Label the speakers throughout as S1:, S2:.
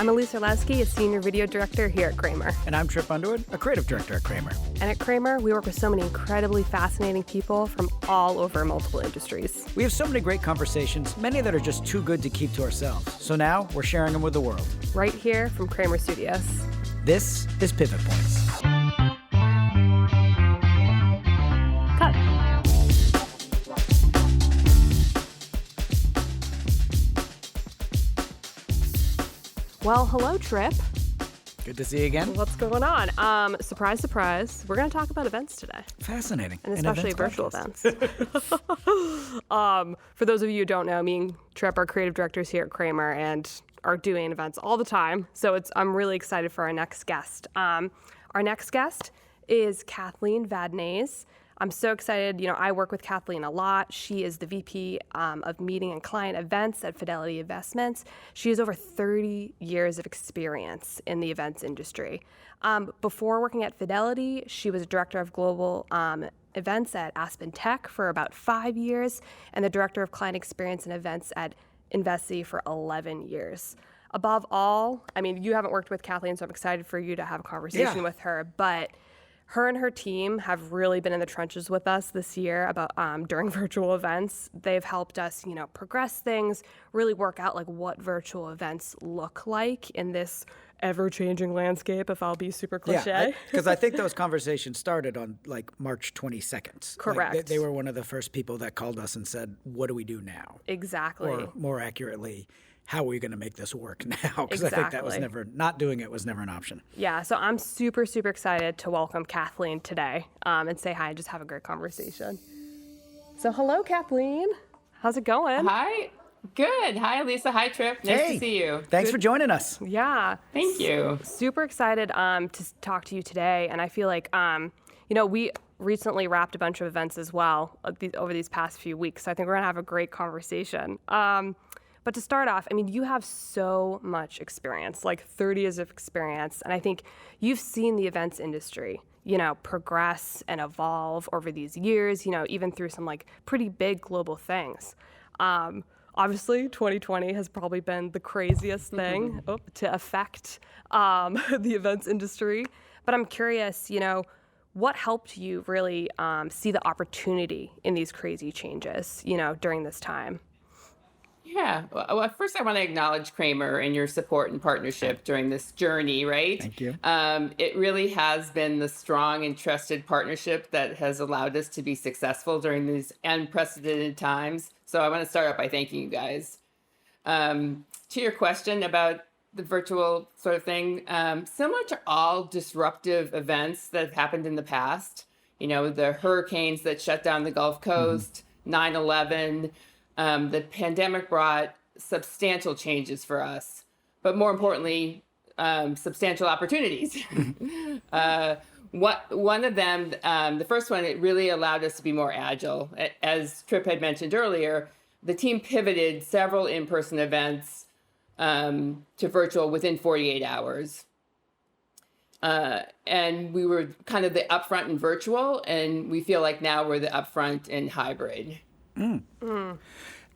S1: I'm Elise, a senior video director here at Cramer.
S2: And I'm Tripp, a creative director at Cramer.
S1: And at Cramer, we work with so many incredibly fascinating people from all over multiple industries.
S2: We have so many great conversations, many that are just too good to keep to ourselves. So now we're sharing them with the world.
S1: Right here from Cramer Studios.
S2: This is Pivot Points.
S1: Cut. Well, hello, Tripp.
S2: Good to see you again.
S1: What's going on? Surprise, surprise. We're going to talk about events today.
S2: Fascinating.
S1: And especially virtual events. For those of you who don't know, me and Tripp are creative directors here at Cramer and are doing events all the time. So I'm really excited for our next guest. Our next guest is Kathleen Vadenais. I'm so excited. You know, I work with Kathleen a lot. She is the VP of Meeting and Client Events at Fidelity Investments. She has over 30 years of experience in the events industry. Before working at Fidelity, she was a director of global events at Aspen Tech for about 5 years and the director of client experience and events at Investi for 11 years. Above all, I mean, you haven't worked with Kathleen, so I'm excited for you to have a conversation with her, but her and her team have really been in the trenches with us this year about during virtual events. They've helped us, progress things, really work out like what virtual events look like in this ever-changing landscape, if I'll be super cliche.
S2: Yeah, because I think those conversations started on like March 22nd.
S1: Correct.
S2: Like, they were one of the first people that called us and said, what do we do now?
S1: Exactly.
S2: Or more accurately, how are we going to make this work now? Because I think that was not doing it was never an option.
S1: Yeah, so I'm super, super excited to welcome Kathleen today and say hi and just have a great conversation. So hello, Kathleen. How's it going?
S3: Hi. Good. Hi, Lisa. Hi, Tripp. Nice to see you.
S2: Thanks for joining us.
S1: Yeah.
S3: Thank you.
S1: Super excited to talk to you today. And I feel like, we recently wrapped a bunch of events as well over these past few weeks. So I think we're going to have a great conversation. But to start off, I mean, you have so much experience, like 30 years of experience. And I think you've seen the events industry, progress and evolve over these years, even through some like pretty big global things. Obviously, 2020 has probably been the craziest thing to affect the events industry. But I'm curious, what helped you really see the opportunity in these crazy changes, during this time?
S3: Yeah. Well, first I want to acknowledge Cramer and your support and partnership during this journey, right?
S2: Thank you.
S3: It really has been the strong and trusted partnership that has allowed us to be successful during these unprecedented times. So I want to start out by thanking you guys. To your question about the virtual sort of thing, similar to all disruptive events that have happened in the past, the hurricanes that shut down the Gulf Coast, 9/11, the pandemic brought substantial changes for us, but more importantly, substantial opportunities. One of them, the first one, it really allowed us to be more agile. As Tripp had mentioned earlier, the team pivoted several in-person events to virtual within 48 hours. And we were kind of the upfront in virtual, and we feel like now we're the upfront in hybrid.
S2: And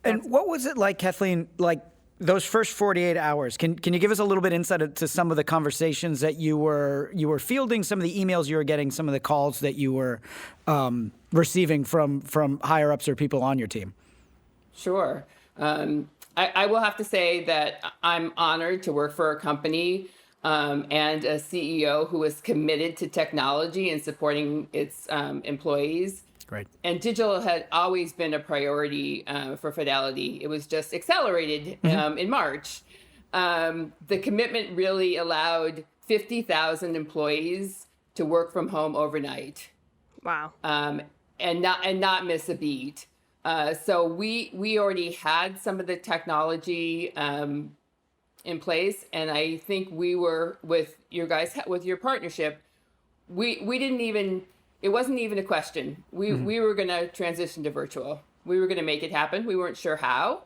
S2: what was it like, Kathleen, like those first 48 hours? Can you give us a little bit insight into some of the conversations that you were fielding, some of the emails you were getting, some of the calls that you were receiving from higher ups or people on your team?
S3: Sure. I will have to say that I'm honored to work for a company and a CEO who is committed to technology and supporting its employees.
S2: Great.
S3: And digital had always been a priority for Fidelity. It was just accelerated in March. The commitment really allowed 50,000 employees to work from home overnight.
S1: Wow.
S3: And not miss a beat. So we already had some of the technology in place, and I think we were with your partnership. We didn't even. It wasn't even a question. We were going to transition to virtual. We were going to make it happen. We weren't sure how,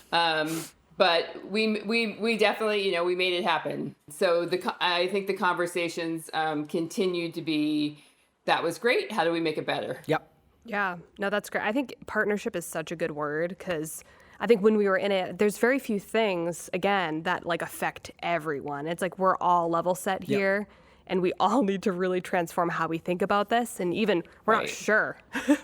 S3: but we definitely, we made it happen. So I think the conversations continued to be, that was great. How do we make it better?
S2: Yep.
S1: Yeah, no, that's great. I think partnership is such a good word because I think when we were in it, there's very few things, again, that like affect everyone. It's like we're all level set here. And we all need to really transform how we think about this. And even we're not sure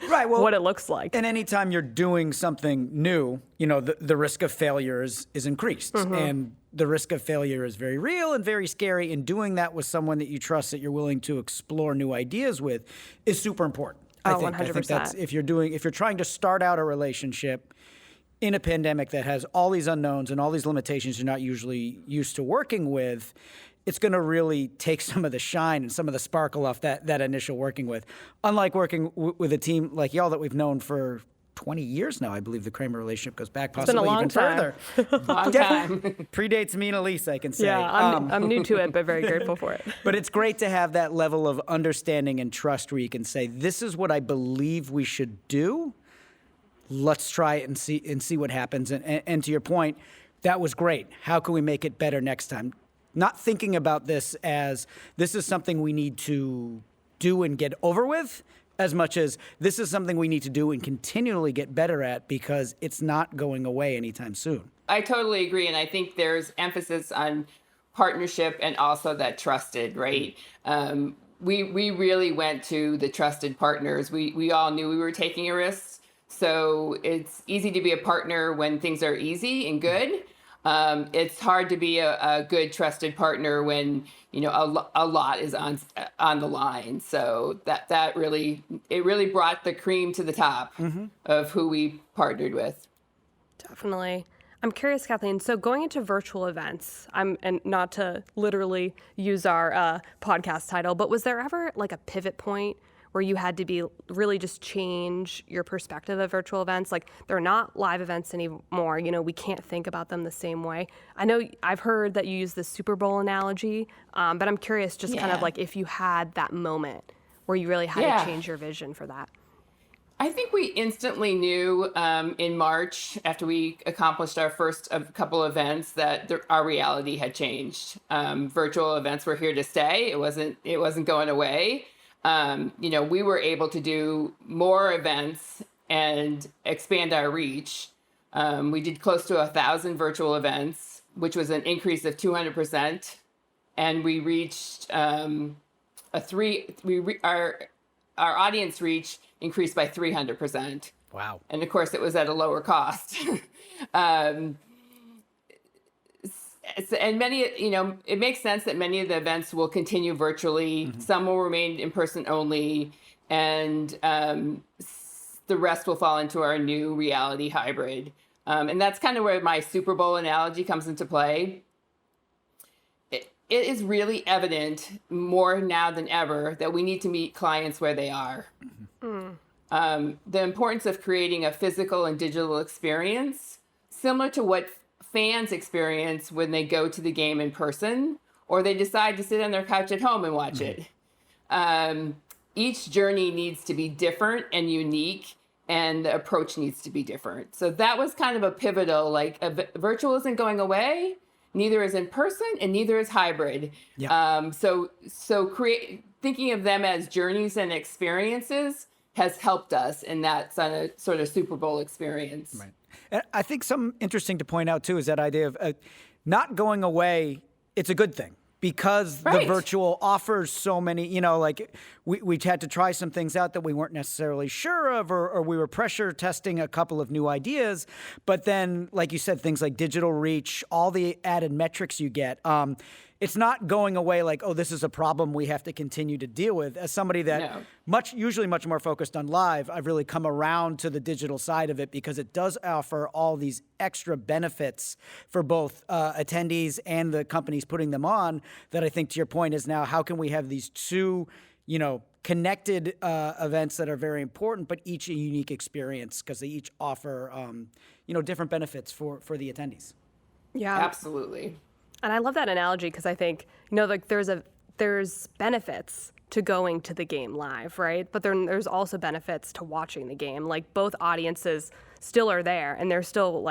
S1: what it looks like.
S2: And anytime you're doing something new, the risk of failure is increased. And the risk of failure is very real and very scary. And doing that with someone that you trust, that you're willing to explore new ideas with, is super important. I think
S1: 100%.
S2: I think that's if you're trying to start out a relationship in a pandemic that has all these unknowns and all these limitations you're not usually used to working with, it's going to really take some of the shine and some of the sparkle off that initial working with. Unlike working with a team like y'all that we've known for 20 years now, I believe the Cramer relationship goes back possibly even further.
S3: Long time.
S2: Predates me and Elise, I can say.
S1: Yeah, I'm new to it, but very grateful for it.
S2: But it's great to have that level of understanding and trust where you can say, this is what I believe we should do. Let's try it and see what happens. And to your point, that was great. How can we make it better next time? Not thinking about this as this is something we need to do and get over with, as much as this is something we need to do and continually get better at, because it's not going away anytime soon.
S3: I totally agree. And I think there's emphasis on partnership and also that trusted, right? We really went to the trusted partners. We all knew we were taking a risk. So it's easy to be a partner when things are easy and good. It's hard to be a good trusted partner when a lot is on the line. So that really brought the cream to the top of who we partnered with.
S1: Definitely. I'm curious, Kathleen. So going into virtual events, and not to literally use our podcast title, but was there ever like a pivot point where you had to be really just change your perspective of virtual events? Like, they're not live events anymore. We can't think about them the same way. I know I've heard that you use the Super Bowl analogy, but I'm curious just kind of like if you had that moment where you really had to change your vision for that.
S3: I think we instantly knew in March, after we accomplished our first couple events, that our reality had changed. Virtual events were here to stay. It wasn't going away. We were able to do more events and expand our reach. We did close to 1,000 virtual events, which was an increase of 200%. And we reached our audience reach increased by 300%.
S2: Wow.
S3: And of course, it was at a lower cost. And many, it makes sense that many of the events will continue virtually. Some will remain in person only, and the rest will fall into our new reality hybrid. And that's kind of where my Super Bowl analogy comes into play. It is really evident more now than ever that we need to meet clients where they are. The importance of creating a physical and digital experience, similar to what fans experience when they go to the game in person, or they decide to sit on their couch at home and watch it. Each journey needs to be different and unique, and the approach needs to be different. So that was kind of a pivotal, virtual isn't going away, neither is in person, and neither is hybrid.
S2: Yeah.
S3: So thinking of them as journeys and experiences has helped us in that sort of Super Bowl experience.
S2: Right. And I think something interesting to point out, too, is that idea of not going away. It's a good thing, because the virtual offers so many, we had to try some things out that we weren't necessarily sure of, or we were pressure testing a couple of new ideas. But then, like you said, things like digital reach, all the added metrics you get. It's not going away like, oh, this is a problem we have to continue to deal with. As somebody that usually much more focused on live, I've really come around to the digital side of it, because it does offer all these extra benefits for both attendees and the companies putting them on, that I think, to your point, is now how can we have these two, connected events that are very important, but each a unique experience, because they each offer, different benefits for the attendees.
S1: Yeah,
S3: absolutely.
S1: And I love that analogy, because I think, there's benefits to going to the game live, right? But then there's also benefits to watching the game. Like, both audiences still are there, and they're still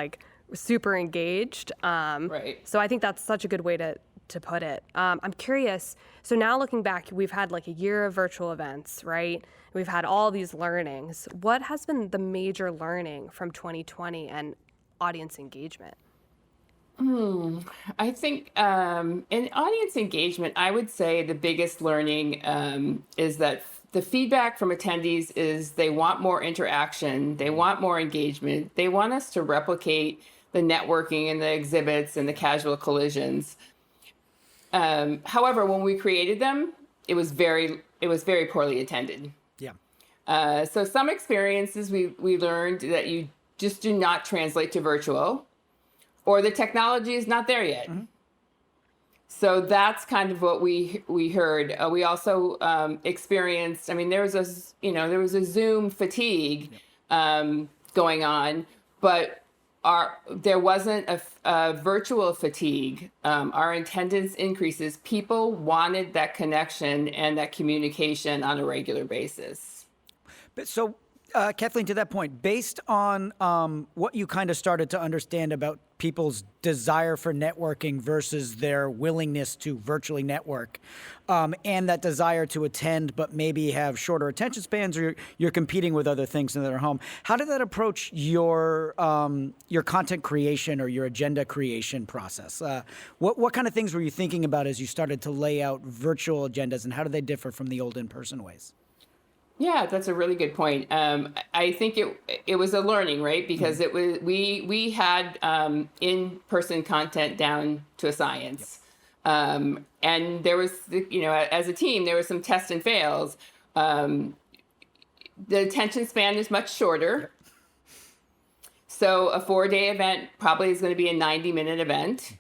S1: super engaged.
S3: Right.
S1: So I think that's such a good way to put it. I'm curious. So now looking back, we've had a year of virtual events, right? We've had all these learnings. What has been the major learning from 2020, and audience engagement?
S3: I think in audience engagement, I would say the biggest learning is that the feedback from attendees is they want more interaction, they want more engagement, they want us to replicate the networking and the exhibits and the casual collisions. However, when we created them, it was very poorly attended.
S2: Yeah.
S3: So some experiences we learned that you just do not translate to virtual, or the technology is not there yet. So that's kind of what we heard. We also experienced. I mean, there was a Zoom fatigue going on, but there wasn't a virtual fatigue. Our attendance increases. People wanted that connection and that communication on a regular basis.
S2: But so, Kathleen, to that point, based on what you kind of started to understand about people's desire for networking versus their willingness to virtually network, and that desire to attend but maybe have shorter attention spans, or you're competing with other things in their home, how did that approach your content creation or your agenda creation process? What kind of things were you thinking about as you started to lay out virtual agendas, and how do they differ from the old in-person ways?
S3: Yeah, that's a really good point. I think it was a learning, right? Because it was we had in-person content down to a science, and there was as a team there was some tests and fails. The attention span is much shorter, so a 4-day event probably is going to be a 90-minute event.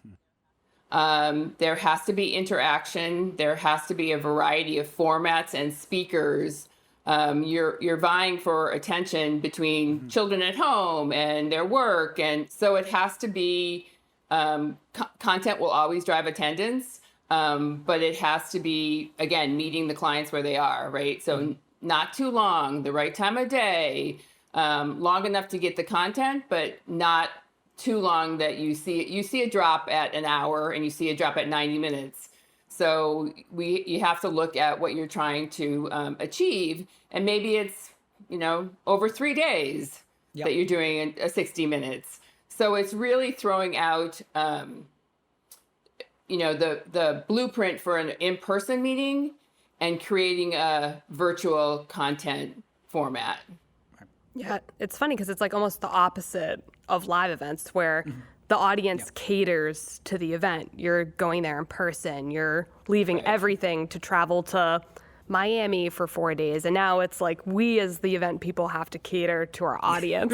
S3: There has to be interaction. There has to be a variety of formats and speakers. You're vying for attention between children at home and their work. And so it has to be, content will always drive attendance, but it has to be, again, meeting the clients where they are, right? So not too long, the right time of day, long enough to get the content, but not too long that you see a drop at an hour and you see a drop at 90 minutes. So you have to look at what you're trying to achieve, and maybe it's over 3 days that you're doing a 60 minutes. So it's really throwing out the blueprint for an in-person meeting and creating a virtual content format.
S1: Yeah, it's funny because it's like almost the opposite of live events where the audience caters to the event. You're going there in person. You're leaving everything to travel to Miami for 4 days. And now it's like we as the event people have to cater to our audience,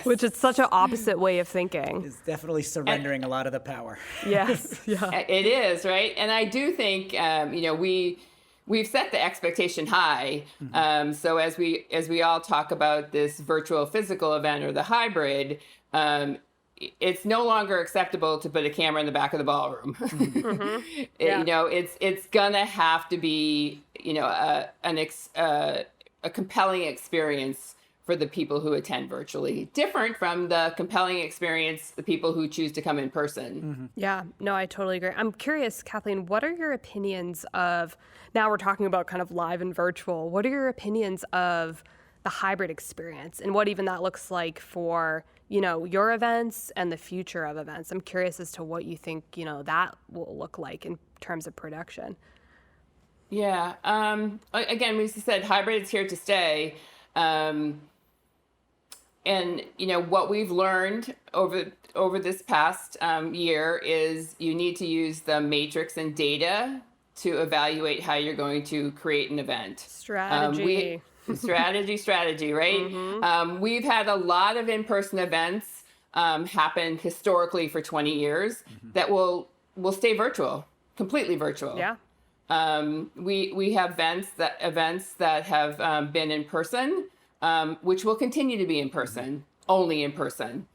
S1: which is such an opposite way of thinking.
S2: It's definitely surrendering a lot of the power.
S1: Yes, yeah.
S3: It is, right? And I do think, we've set the expectation high. So as we all talk about this virtual physical event or the hybrid, it's no longer acceptable to put a camera in the back of the ballroom. It's gonna have to be, a compelling experience for the people who attend virtually, different from the compelling experience the people who choose to come in person.
S1: Yeah, no, I totally agree. I'm curious, Kathleen, what are your opinions of, now we're talking about kind of live and virtual, what are your opinions of the hybrid experience and what even that looks like for your events and the future of events? I'm curious as to what you think, that will look like in terms of production.
S3: Yeah. Again, we said hybrid is here to stay. And, what we've learned over this past year is you need to use the matrix and data to evaluate how you're going to create an event.
S1: Strategy.
S3: Strategy, right? We've had a lot of in-person events happen historically for 20 years that will stay virtual, completely virtual.
S1: Yeah.
S3: We have events that have been in person, which will continue to be in person, only in person,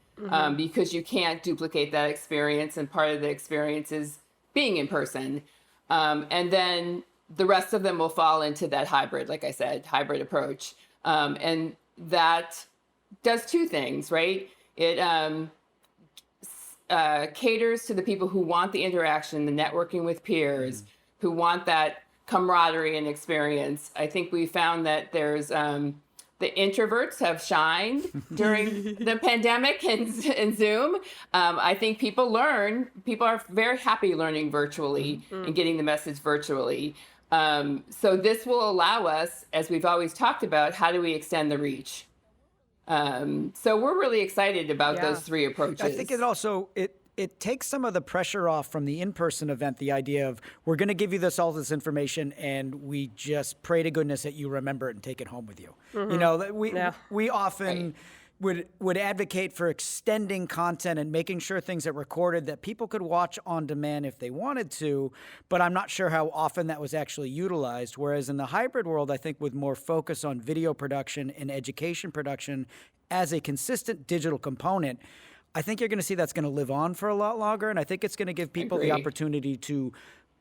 S3: because you can't duplicate that experience, and part of the experience is being in person. And then the rest of them will fall into that hybrid, like I said, hybrid approach. And that does two things, right? It caters to the people who want the interaction, the networking with peers, who want that camaraderie and experience. I think we found that there's the introverts have shined during the pandemic and Zoom. I think people are very happy learning virtually and getting the message virtually. So this will allow us, as we've always talked about, how do we extend the reach? So we're really excited about those three approaches.
S2: I think it takes some of the pressure off from the in-person event, the idea of we're going to give you all this information and we just pray to goodness that you remember it and take it home with you. You know, we often would advocate for extending content and making sure things are recorded that people could watch on demand if they wanted to, but I'm not sure how often that was actually utilized. Whereas in the hybrid world, I think with more focus on video production and education production as a consistent digital component, I think you're going to see that's going to live on for a lot longer, and I think it's going to give people the opportunity to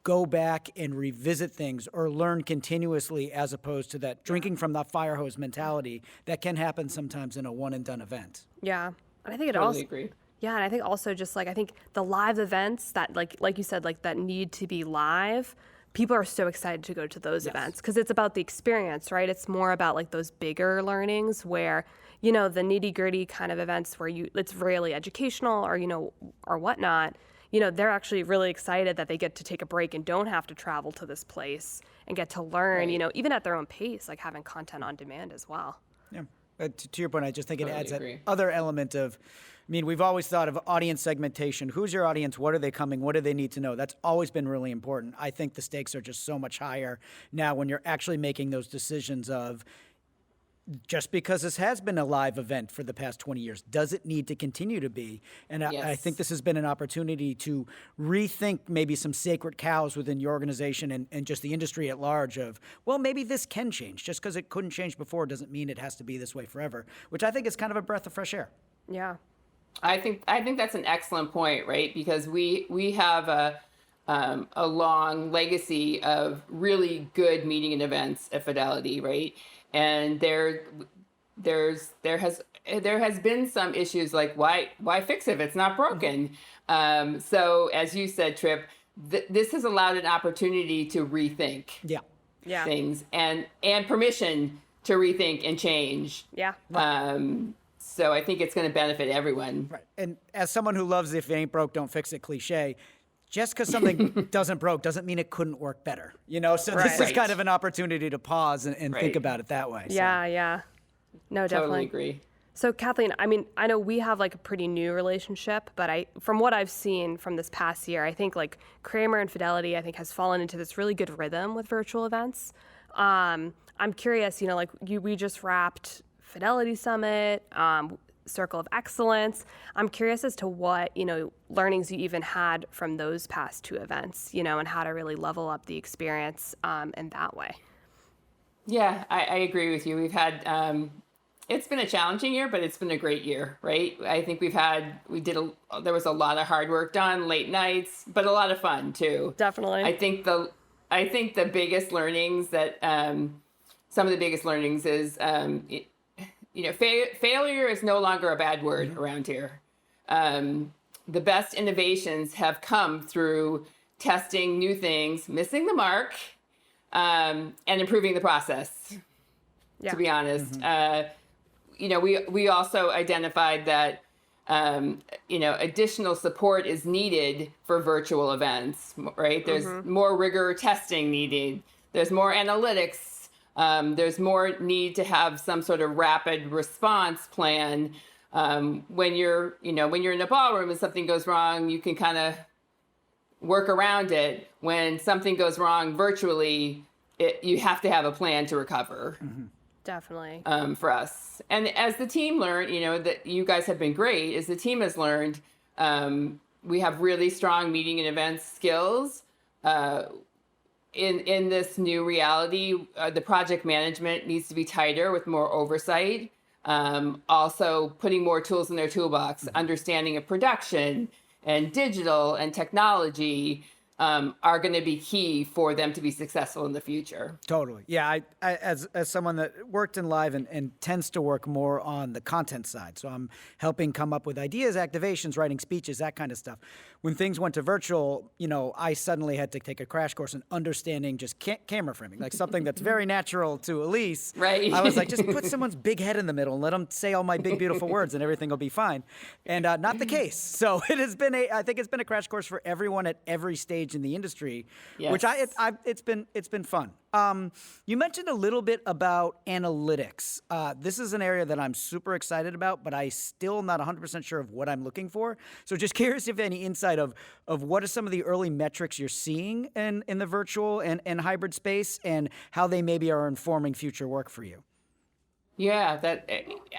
S2: go back and revisit things or learn continuously, as opposed to that drinking from the fire hose mentality that can happen sometimes in a one-and-done event.
S1: Yeah, and I think
S3: agree.
S1: Yeah, and I think also just like I think the live events that like you said, like that need to be live. People are so excited to go to those events because it's about the experience, right? It's more about like those bigger learnings where, you know, the nitty gritty kind of events where it's really educational or, you know, or whatnot, you know, they're actually really excited that they get to take a break and don't have to travel to this place and get to learn, you know, even at their own pace, like having content on demand as well.
S2: Yeah. To your point, I just think it adds that other element of, I mean, we've always thought of audience segmentation. Who's your audience? What are they coming? What do they need to know? That's always been really important. I think the stakes are just so much higher now when you're actually making those decisions of, just because this has been a live event for the past 20 years, does it need to continue to be? And I think this has been an opportunity to rethink maybe some sacred cows within your organization and just the industry at large of, well, maybe this can change. Just because it couldn't change before doesn't mean it has to be this way forever, which I think is kind of a breath of fresh air.
S1: Yeah.
S3: I think that's an excellent point, right? Because we have a long legacy of really good meeting and events at Fidelity, right? And there has been some issues like why fix it if it's not broken? So as you said, Tripp, this has allowed an opportunity to rethink things and permission to rethink and change.
S1: Yeah.
S3: So I think it's going to benefit everyone.
S2: Right. And as someone who loves if it ain't broke, don't fix it cliche, just because something doesn't mean it couldn't work better. You know, so this is kind of an opportunity to pause and think about it that way.
S1: Yeah, yeah. No, definitely.
S3: Totally agree.
S1: So Kathleen, I mean, I know we have like a pretty new relationship, but from what I've seen from this past year, I think like Cramer and Fidelity, I think has fallen into this really good rhythm with virtual events. I'm curious, you know, like we just wrapped Fidelity Summit, Circle of Excellence. I'm curious as to what, you know, learnings you even had from those past two events, you know, and how to really level up the experience in that way.
S3: Yeah, I agree with you. We've had, it's been a challenging year, but it's been a great year, right? I think there was a lot of hard work done, late nights, but a lot of fun too.
S1: Definitely.
S3: I think the biggest learnings that, some of the biggest learnings is, you know, failure is no longer a bad word around here. The best innovations have come through testing new things, missing the mark, and improving the process, to be honest. You know, we also identified that, you know, additional support is needed for virtual events, right? There's more rigor testing needed. There's more analytics. There's more need to have some sort of rapid response plan. When you're in a ballroom and something goes wrong, you can kind of work around it. When something goes wrong virtually, you have to have a plan to recover.
S1: Definitely.
S3: For us. And as the team learned, you know, that you guys have been great, as the team has learned, we have really strong meeting and events skills. In this new reality, the project management needs to be tighter with more oversight. Also putting more tools in their toolbox, understanding of production and digital and technology, are going to be key for them to be successful in the future.
S2: Totally. Yeah. I as someone that worked in live and tends to work more on the content side. So I'm helping come up with ideas, activations, writing speeches, that kind of stuff. When things went to virtual, I suddenly had to take a crash course in understanding just camera framing, like something that's very natural to Elise.
S3: Right.
S2: I was like, just put someone's big head in the middle and let them say all my big, beautiful words and everything will be fine. And not the case. So it has been I think it's been a crash course for everyone at every stage in the industry,
S3: yes.
S2: which it's been fun. You mentioned a little bit about analytics. This is an area that I'm super excited about, but I still am not 100% sure of what I'm looking for. So just curious if any insight of what are some of the early metrics you're seeing in the virtual and hybrid space and how they maybe are informing future work for you.
S3: Yeah,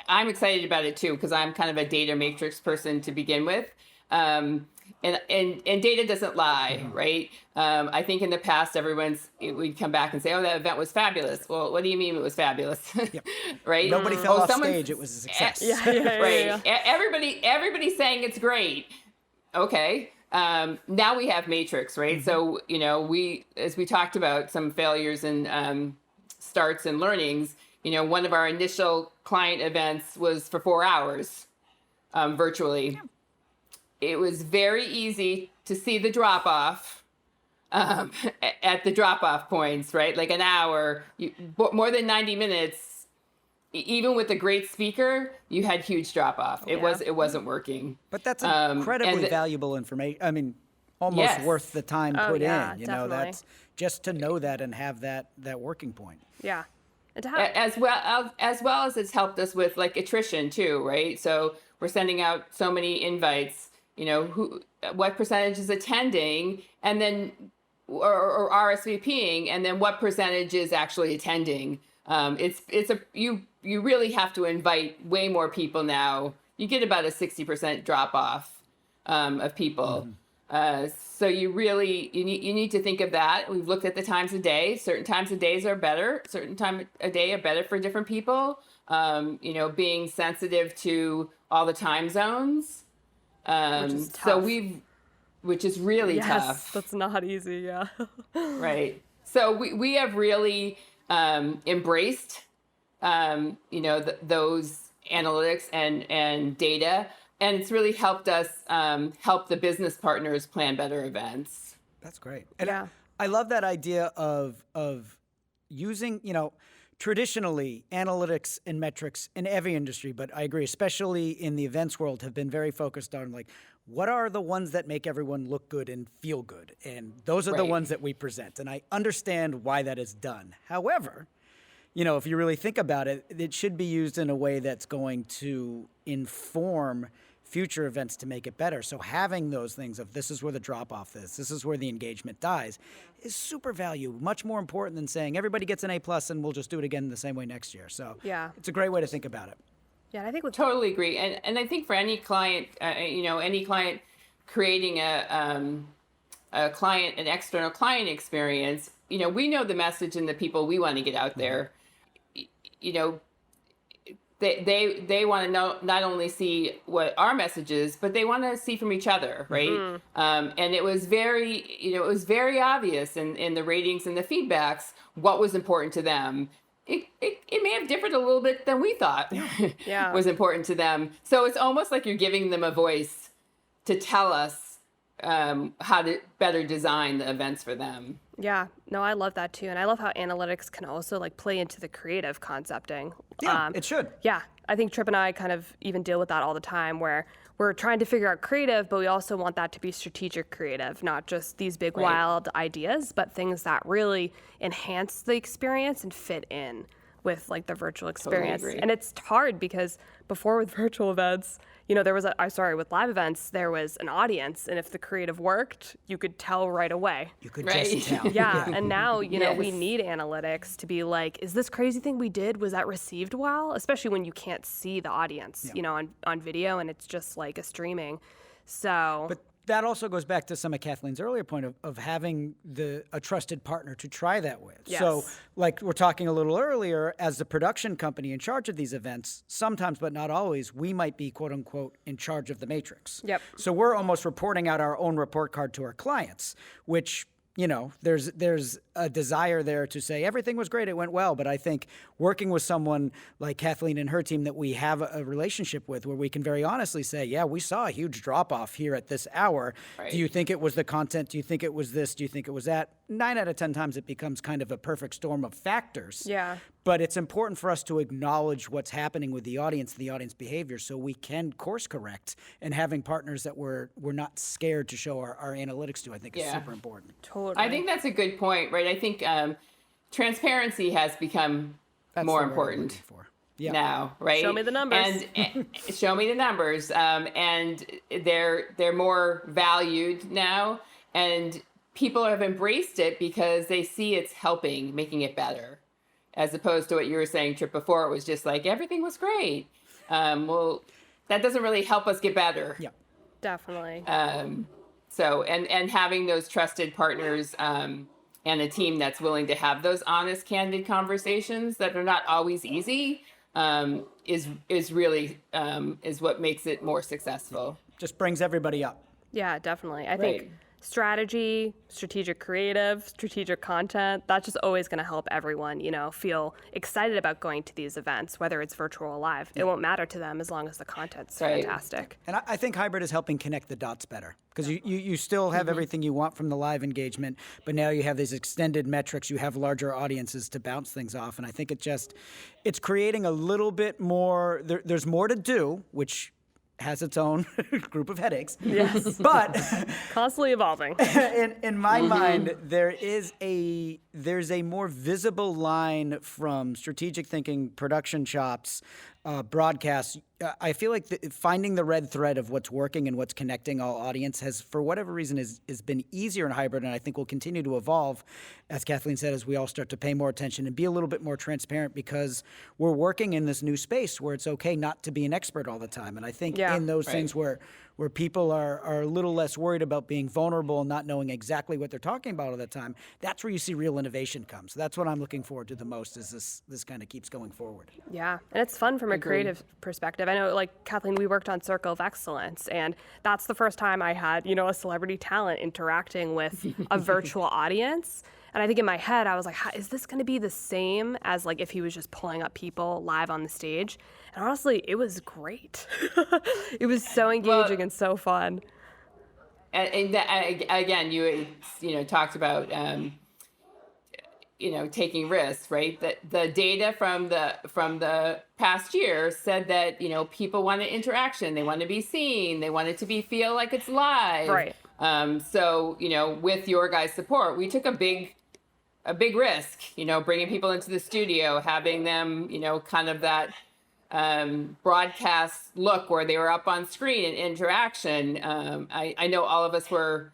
S3: I'm excited about it too, because I'm kind of a data matrix person to begin with. And data doesn't lie, right? I think in the past, we'd come back and say, oh, that event was fabulous. Well, what do you mean it was fabulous? Yep. Right?
S2: Nobody fell off stage. It was a success.
S3: Right. Everybody's saying it's great. Okay. Now we have matrix, right? Mm-hmm. So, as we talked about some failures and starts and learnings, one of our initial client events was for 4 hours virtually. Yeah. It was very easy to see the drop-off at the drop-off points, right? Like an hour, more than 90 minutes, even with a great speaker, you had huge drop-off. It wasn't working.
S2: But that's incredibly valuable information. I mean, almost worth the time put in.
S1: Definitely.
S2: That's just to know that and have that working point.
S1: Yeah.
S3: As well as it's helped us with like attrition too, right? So we're sending out so many invites. What percentage is attending, and then or RSVPing, and then what percentage is actually attending. You really have to invite way more people now. You get about a 60% drop off of people. Mm-hmm. So you need to think of that. We've looked at the times of day. Certain times of days are better. Certain time of day are better for different people. Being sensitive to all the time zones. Which is really tough.
S1: That's not easy. Yeah.
S3: Right. So we have really embraced, those analytics and data, and it's really helped us help the business partners plan better events.
S2: That's great. And I love that idea of using, traditionally, analytics and metrics in every industry, but I agree, especially in the events world, have been very focused on like, what are the ones that make everyone look good and feel good? And those are the ones that we present. And I understand why that is done. However, if you really think about it, it should be used in a way that's going to inform future events to make it better. So having those things of this is where the drop-off is, this is where the engagement dies, is super valuable, much more important than saying everybody gets an A+ and we'll just do it again the same way next year. So it's a great way to think about it.
S1: Yeah, I think
S3: totally agree. And I think for any client, any client creating an external client experience, we know the message and the people we want to get out there. They want to know, not only see what our message is, but they want to see from each other, right? Mm-hmm. And it was very obvious in the ratings and the feedbacks what was important to them. It may have differed a little bit than we thought was important to them. So it's almost like you're giving them a voice to tell us how to better design the events for them.
S1: Yeah, no, I love that too. And I love how analytics can also like play into the creative concepting.
S2: Yeah, it should.
S1: Yeah, I think Tripp and I kind of even deal with that all the time where we're trying to figure out creative, but we also want that to be strategic creative, not just these big wild ideas, but things that really enhance the experience and fit in with like the virtual experience.
S3: Totally agree.
S1: And it's hard because before with virtual events, there was with live events, there was an audience, and if the creative worked, you could tell right away.
S2: You could just tell.
S1: Yeah, and now, we need analytics to be like, is this crazy thing we did, was that received well? Especially when you can't see the audience, on video, and it's just like a streaming. So
S2: that also goes back to some of Kathleen's earlier point of having a trusted partner to try that with.
S1: Yes.
S2: So, like we're talking a little earlier, as the production company in charge of these events, sometimes but not always, we might be quote unquote in charge of the matrix.
S1: Yep.
S2: So we're almost reporting out our own report card to our clients, which, you know, there's a desire there to say everything was great, it went well. But I think working with someone like Kathleen and her team that we have a relationship with, where we can very honestly say, yeah, we saw a huge drop off here at this hour.
S3: Right.
S2: Do you think it was the content? Do you think it was this? Do you think it was that? 9 out of 10 times it becomes kind of a perfect storm of factors.
S1: Yeah.
S2: But it's important for us to acknowledge what's happening with the audience behavior, so we can course correct. And having partners that we're not scared to show our analytics to, I think, is super important.
S1: Totally.
S3: I think that's a good point, right? I think transparency has become more
S2: the word I'm
S3: important
S2: looking for. Yeah.
S3: now, right?
S1: Show me the numbers.
S3: And show me the numbers. And they're more valued now, and people have embraced it because they see it's helping, making it better, as opposed to what you were saying, Tripp, before. It was just like everything was great. Well, that doesn't really help us get better.
S2: Yeah.
S1: Definitely.
S3: So, and having those trusted partners and a team that's willing to have those honest, candid conversations that are not always easy is really is what makes it more successful.
S2: Just brings everybody up.
S1: Yeah, definitely. I
S3: Right.
S1: think strategy, strategic creative, strategic content, that's just always going to help everyone, you know, feel excited about going to these events, whether it's virtual or live. It won't matter to them as long as the content's
S3: Right.
S1: fantastic.
S2: And I think hybrid is helping connect the dots better, because you still have everything you want from the live engagement, but now you have these extended metrics, you have larger audiences to bounce things off. And I think it's creating a little bit more, there's more to do, which has its own group of headaches.
S1: Yes.
S2: But
S1: Constantly evolving.
S2: in my mind, there's a more visible line from strategic thinking, production chops, broadcasts. I feel like finding the red thread of what's working and what's connecting all audience has, for whatever reason, has been easier in hybrid, and I think will continue to evolve, as Kathleen said, as we all start to pay more attention and be a little bit more transparent, because we're working in this new space where it's okay not to be an expert all the time. And I think in those things where people are a little less worried about being vulnerable and not knowing exactly what they're talking about all the time, that's where you see real innovation come. So that's what I'm looking forward to the most, is this kind of keeps going forward.
S1: Yeah, and it's fun from a creative perspective. I know, like, Kathleen, we worked on Circle of Excellence, and that's the first time I had, you know, a celebrity talent interacting with a virtual audience. And I think in my head, I was like, is this going to be the same as, like, if he was just pulling up people live on the stage? And honestly, it was great. It was so engaging and so fun.
S3: And that, again, you talked about taking risks, right? That the data from the past year said that people wanted interaction, they want to be seen, they want it to feel like it's live.
S1: Right.
S3: So with your guys' support, we took a big risk, bringing people into the studio, having them, kind of that broadcast look where they were up on screen and interaction. I know all of us were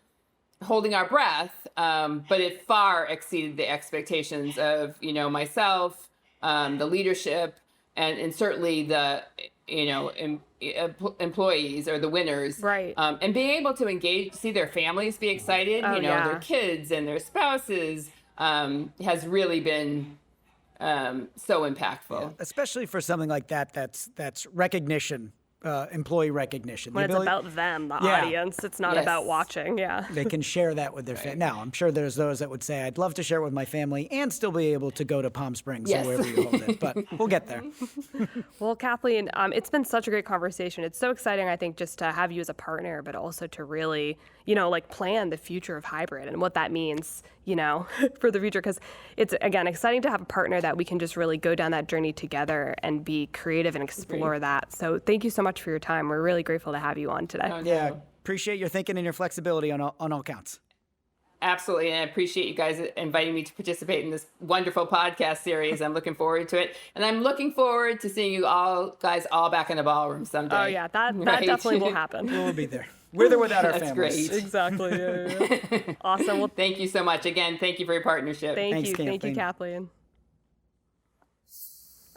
S3: holding our breath, but it far exceeded the expectations of, myself, the leadership, and certainly the, employees or the winners.
S1: Right.
S3: And being able to engage, see their families be excited, their kids and their spouses, has really been so impactful.
S2: Yeah, especially for something like that, that's recognition, employee recognition.
S1: When it's about them, the audience, it's not about watching. Yeah.
S2: They can share that with their family. Now, I'm sure there's those that would say, I'd love to share it with my family and still be able to go to Palm Springs or wherever you hold it, but we'll get there.
S1: Well, Kathleen, it's been such a great conversation. It's so exciting, I think, just to have you as a partner, but also to really, plan the future of hybrid and what that means, for the future. Because it's, again, exciting to have a partner that we can just really go down that journey together and be creative and explore that. So thank you so much for your time. We're really grateful to have you on today.
S2: Yeah, appreciate your thinking and your flexibility on all counts.
S3: Absolutely, and I appreciate you guys inviting me to participate in this wonderful podcast series. I'm looking forward to it, and I'm looking forward to seeing you guys all back in the ballroom someday.
S1: Oh yeah, that definitely will happen.
S2: We'll be there. With or without our
S3: That's
S2: families.
S3: Great.
S1: Exactly. Yeah. Awesome. Well,
S3: thank you so much. Again, thank you for your partnership.
S1: Thank
S2: Thanks,
S1: you, Kathleen.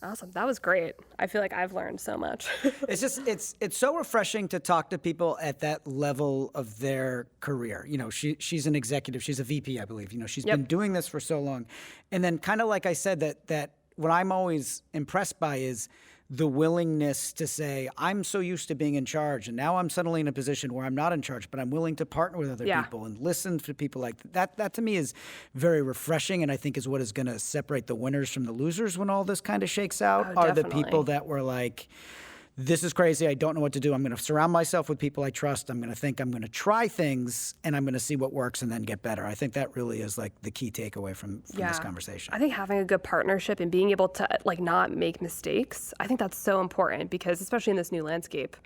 S1: Awesome. That was great. I feel like I've learned so much.
S2: It's so refreshing to talk to people at that level of their career. You know, she's an executive, she's a VP, I believe. You know, she's been doing this for so long. And then kind of like I said, that what I'm always impressed by is the willingness to say, I'm so used to being in charge, and now I'm suddenly in a position where I'm not in charge, but I'm willing to partner with other people and listen to people like that. That to me is very refreshing, and I think is what is going to separate the winners from the losers when all this kind of shakes out, are the people that were like, this is crazy, I don't know what to do. I'm going to surround myself with people I trust. I'm going to think, I'm going to try things, and I'm going to see what works and then get better. I think that really is like the key takeaway from this conversation.
S1: I think having a good partnership and being able to like not make mistakes, I think that's so important because especially in this new landscape,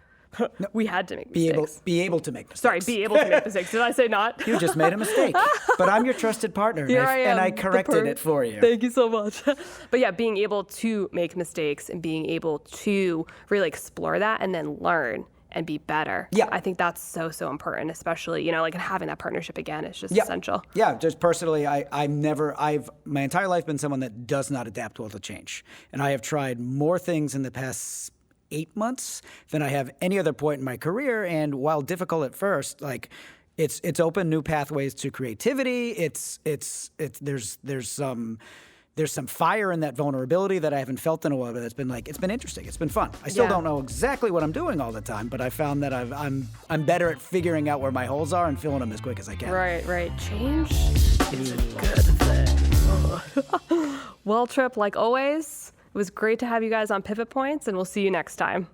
S1: we had to make mistakes.
S2: Be able to make mistakes.
S1: Sorry, be able to make mistakes. Did I say not?
S2: You just made a mistake. But I'm your trusted partner.
S1: Here I am,
S2: and I corrected it for you.
S1: Thank you so much. But yeah, being able to make mistakes and being able to really explore that and then learn and be better.
S2: Yeah.
S1: I think that's so, so important, especially, you know, like having that partnership again is just essential.
S2: Yeah, just personally, I've my entire life been someone that does not adapt well to change. And I have tried more things in the past 8 months than I have any other point in my career. And while difficult at first, like it's opened new pathways to creativity. There's some fire in that vulnerability that I haven't felt in a while. But it's been interesting. It's been fun. I still don't know exactly what I'm doing all the time, but I found that I'm better at figuring out where my holes are and filling them as quick as I can.
S1: Right. Change is a good thing. Well, Tripp, like always, it was great to have you guys on Pivot Points, and we'll see you next time.